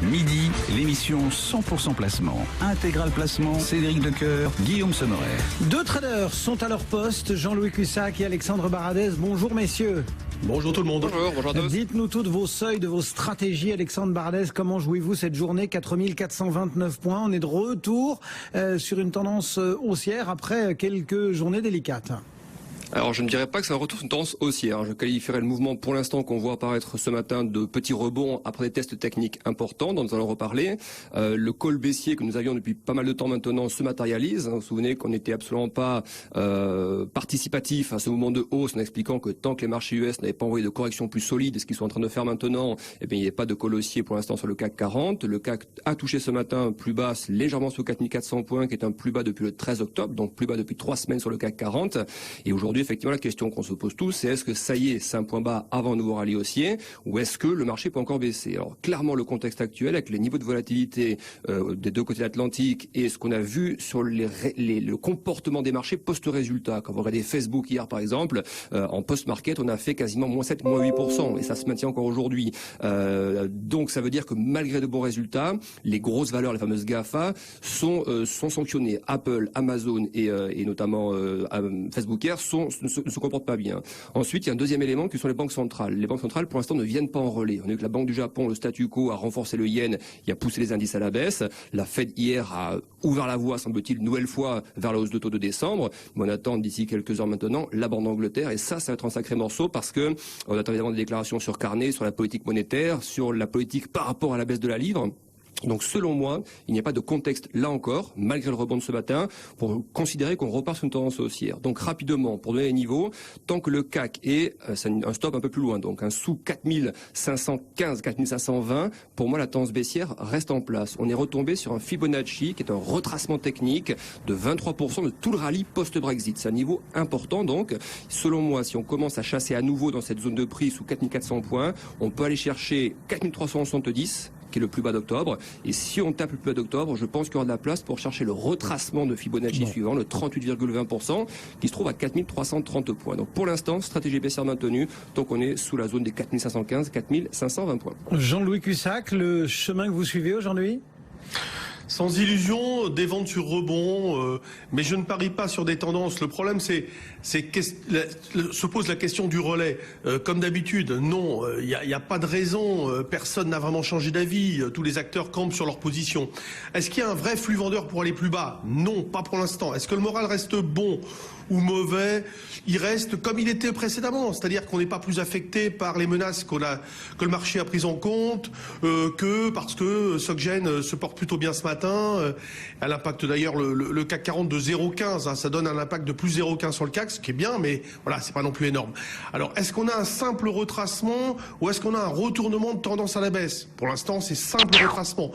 midi, l'émission 100% placement. Intégral placement, Cédric Decoeur, Guillaume Sommerer. Deux traders sont à leur poste, Jean-Louis Cussac et Alexandre Baradez. Bonjour messieurs. Bonjour tout le monde. Bonjour à tous. Dites-nous toutes vos seuils de vos stratégies. Alexandre Baradez, comment jouez-vous cette journée? 4429 points. On est de retour sur une tendance haussière après quelques journées délicates. Alors je ne dirais pas que c'est un retour sur une tendance haussière. Je qualifierais le mouvement pour l'instant qu'on voit apparaître ce matin de petits rebonds après des tests techniques importants dont nous allons reparler. Le col baissier que nous avions depuis pas mal de temps maintenant se matérialise. Vous vous souvenez qu'on n'était absolument pas participatif à ce mouvement de hausse en expliquant que tant que les marchés US n'avaient pas envoyé de corrections plus solides, ce qu'ils sont en train de faire maintenant, eh bien, il n'y a pas de col haussier pour l'instant sur le CAC 40. Le CAC a touché ce matin plus basse, légèrement sous 4400 points, qui est un plus bas depuis le 13 octobre, donc plus bas depuis 3 semaines sur le CAC 40. Et aujourd'hui, effectivement, la question qu'on se pose tous, c'est est-ce que ça y est, c'est un point bas avant un nouveau rallye haussier, ou est-ce que le marché peut encore baisser? Alors clairement, le contexte actuel, avec les niveaux de volatilité des deux côtés de l'Atlantique et ce qu'on a vu sur le comportement des marchés post-résultat. Quand vous regardez Facebook hier, par exemple, en post-market, on a fait quasiment moins 7, moins 8%, et ça se maintient encore aujourd'hui. Donc ça veut dire que malgré de bons résultats, les grosses valeurs, les fameuses GAFA, sont sanctionnées. Apple, Amazon et notamment Facebook hier ne se comportent pas bien. Ensuite, il y a un deuxième élément qui sont les banques centrales. Les banques centrales, pour l'instant, ne viennent pas en relais. On a vu que la Banque du Japon, le statu quo, a renforcé le yen, il a poussé les indices à la baisse. La Fed, hier, a ouvert la voie, semble-t-il, une nouvelle fois vers la hausse de taux de décembre. Mais on attend d'ici quelques heures maintenant la Banque d'Angleterre. Et ça va être un sacré morceau parce que on attend évidemment des déclarations sur Carnet, sur la politique monétaire, sur la politique par rapport à la baisse de la livre. Donc selon moi, il n'y a pas de contexte là encore, malgré le rebond de ce matin, pour considérer qu'on repart sur une tendance haussière. Donc rapidement, pour donner les niveaux, tant que le CAC est un stop un peu plus loin, donc un sous 4515, 4520, pour moi la tendance baissière reste en place. On est retombé sur un Fibonacci qui est un retracement technique de 23% de tout le rallye post-Brexit. C'est un niveau important donc. Selon moi, si on commence à chasser à nouveau dans cette zone de prix sous 4400 points, on peut aller chercher 4370, qui est le plus bas d'octobre. Et si on tape le plus bas d'octobre, je pense qu'il y aura de la place pour chercher le retracement de Fibonacci suivant, le 38,20%, qui se trouve à 4330 points. Donc pour l'instant, stratégie baissière maintenue, donc on est sous la zone des 4515, 4520 points. Jean-Louis Cussac, le chemin que vous suivez aujourd'hui? Sans illusion, des ventes sur rebond, mais je ne parie pas sur des tendances. Le problème, se pose la question du relais. Comme d'habitude, non, il n'y a pas de raison. Personne n'a vraiment changé d'avis. Tous les acteurs campent sur leur position. Est-ce qu'il y a un vrai flux vendeur pour aller plus bas? Non, pas pour l'instant. Est-ce que le moral reste bon ou mauvais? Il reste comme il était précédemment, c'est-à-dire qu'on n'est pas plus affecté par les menaces que le marché a prises en compte, que parce que SocGen se porte plutôt bien ce matin. Elle impacte d'ailleurs le CAC 40 de 0,15, ça donne un impact de plus 0,15 sur le CAC, ce qui est bien, mais voilà, c'est pas non plus énorme. Alors, est-ce qu'on a un simple retracement ou est-ce qu'on a un retournement de tendance à la baisse? Pour l'instant, c'est simple retracement.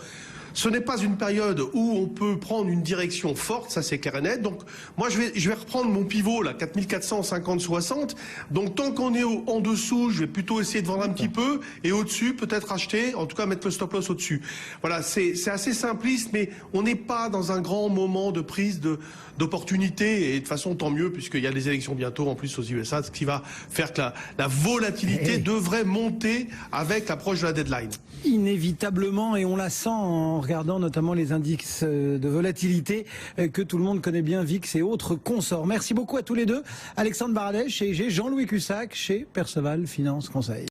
Ce n'est pas une période où on peut prendre une direction forte, ça c'est clair et net. Donc moi je vais reprendre mon pivot là, 4450-60. Donc tant qu'on est en dessous, je vais plutôt essayer de vendre un petit peu et au-dessus peut-être acheter, en tout cas mettre le stop loss au-dessus. Voilà, c'est assez simpliste, mais on n'est pas dans un grand moment de prise d'opportunité et de toute façon tant mieux puisqu'il y a des élections bientôt en plus aux USA, ce qui va faire que la volatilité devrait monter avec l'approche de la deadline. Inévitablement, et on la sent en regardant notamment les indices de volatilité que tout le monde connaît bien, VIX et autres consorts. Merci beaucoup à tous les deux. Alexandre Baradez chez IG, Jean-Louis Cussac chez Perceval Finance Conseil.